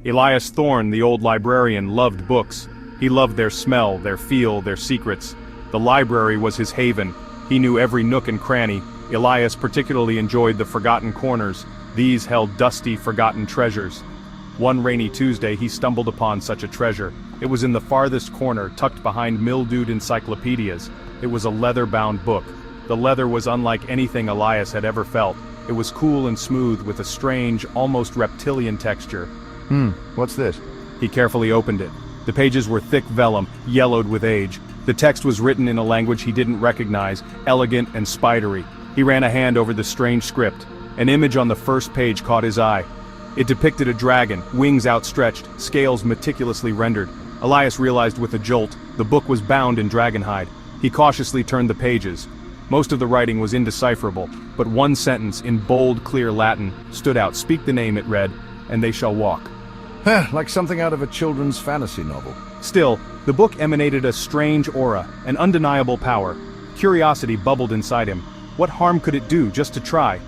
Elias Thorne, the old librarian, loved books. He loved their smell, their feel, their secrets. The library was his haven. He knew every nook and cranny. Elias particularly enjoyed the forgotten corners. These held dusty, forgotten treasures. One rainy Tuesday he stumbled upon such a treasure. It was in the farthest corner, tucked behind mildewed encyclopedias. It was a leather-bound book. The leather was unlike anything Elias had ever felt. It was cool and smooth with a strange, almost reptilian texture. What's this? He carefully opened it. The pages were thick vellum, yellowed with age. The text was written in a language he didn't recognize, elegant and spidery. He ran a hand over the strange script. An image on the first page caught his eye. It depicted a dragon, wings outstretched, scales meticulously rendered. Elias realized with a jolt, the book was bound in dragonhide. He cautiously turned the pages. Most of the writing was indecipherable, but one sentence in bold, clear Latin stood out. "Speak the name," it read, "and they shall walk." Like something out of a children's fantasy novel. Still, the book emanated a strange aura, an undeniable power. Curiosity bubbled inside him. What harm could it do just to try?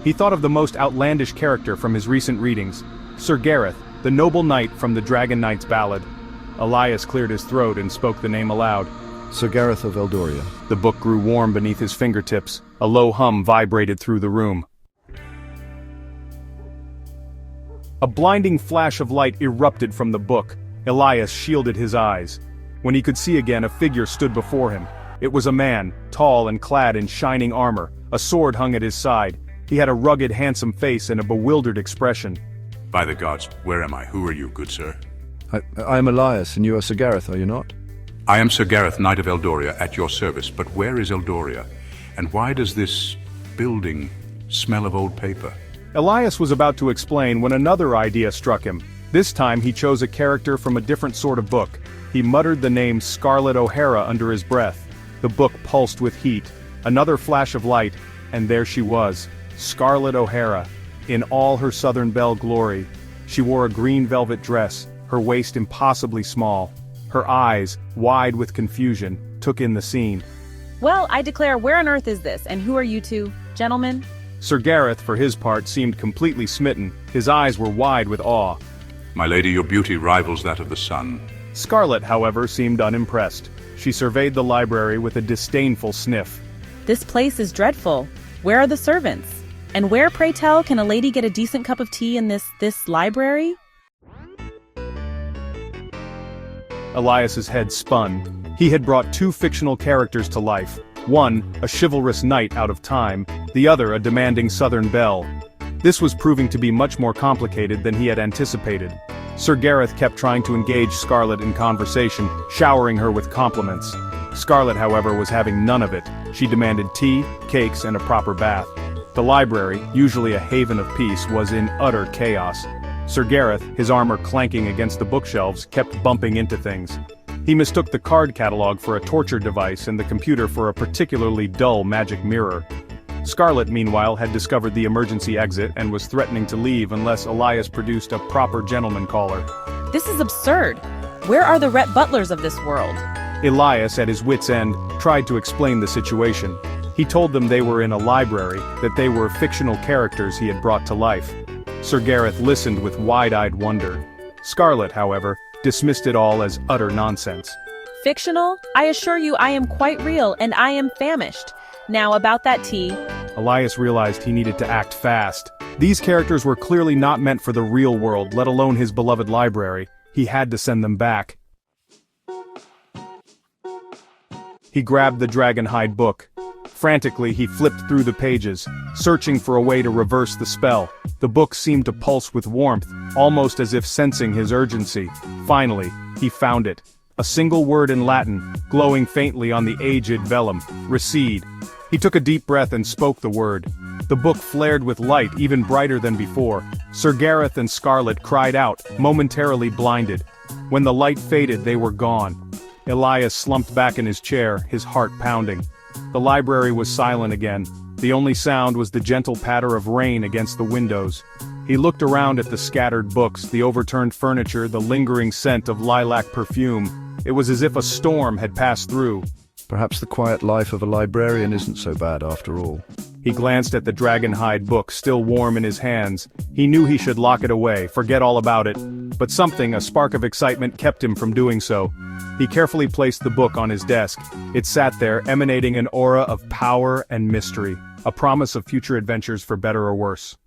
He thought of the most outlandish character from his recent readings, Sir Gareth, the noble knight from the Dragon Knight's Ballad. Elias cleared his throat and spoke the name aloud. Sir Gareth of Eldoria. The book grew warm beneath his fingertips. A low hum vibrated through the room. A blinding flash of light erupted from the book. Elias shielded his eyes. When he could see again, a figure stood before him. It was a man, tall and clad in shining armor. A sword hung at his side. He had a rugged, handsome face and a bewildered expression. By the gods, where am I? Who are you, good sir? I am Elias, and you are Sir Gareth, are you not? I am Sir Gareth, Knight of Eldoria, at your service. But where is Eldoria? And why does this building smell of old paper? Elias was about to explain when another idea struck him. This time he chose a character from a different sort of book. He muttered the name Scarlett O'Hara under his breath. The book pulsed with heat. Another flash of light, and there she was. Scarlett O'Hara, in all her Southern Belle glory. She wore a green velvet dress, her waist impossibly small. Her eyes, wide with confusion, took in the scene. Well, I declare, where on earth is this, and who are you two, gentlemen? Sir Gareth, for his part, seemed completely smitten. His eyes were wide with awe. My lady, your beauty rivals that of the sun. Scarlett, however, seemed unimpressed. She surveyed the library with a disdainful sniff. This place is dreadful. Where are the servants? And where, pray tell, can a lady get a decent cup of tea in this library? Elias's head spun. He had brought two fictional characters to life. One, a chivalrous knight out of time, the other a demanding Southern belle. This was proving to be much more complicated than he had anticipated. Sir Gareth kept trying to engage Scarlett in conversation, showering her with compliments. Scarlett, however, was having none of it. She demanded tea, cakes, and a proper bath. The library, usually a haven of peace, was in utter chaos. Sir Gareth, his armor clanking against the bookshelves, kept bumping into things. He mistook the card catalog for a torture device and the computer for a particularly dull magic mirror. Scarlett, meanwhile, had discovered the emergency exit and was threatening to leave unless Elias produced a proper gentleman caller. This is absurd. Where are the Rhett Butlers of this world? Elias, at his wit's end, tried to explain the situation. He told them they were in a library, that they were fictional characters he had brought to life. Sir Gareth listened with wide-eyed wonder. Scarlett, however, dismissed it all as utter nonsense. Fictional? I assure you I am quite real, and I am famished. Now about that tea. Elias realized he needed to act fast. These characters were clearly not meant for the real world, let alone his beloved library. He had to send them back. He grabbed the dragonhide book. Frantically, he flipped through the pages, searching for a way to reverse the spell. The book seemed to pulse with warmth, almost as if sensing his urgency. Finally, he found it. A single word in Latin, glowing faintly on the aged vellum, recede. He took a deep breath and spoke the word. The book flared with light, even brighter than before. Sir Gareth and Scarlett cried out, momentarily blinded. When the light faded, they were gone. Elias slumped back in his chair, his heart pounding. The library was silent again. The only sound was the gentle patter of rain against the windows. He looked around at the scattered books, the overturned furniture, the lingering scent of lilac perfume. It was as if a storm had passed through. Perhaps the quiet life of a librarian isn't so bad after all. He glanced at the dragonhide book, still warm in his hands. He knew he should lock it away, forget all about it. but something, a spark of excitement, kept him from doing so. He carefully placed the book on his desk. It sat there, emanating an aura of power and mystery, a promise of future adventures for better or worse.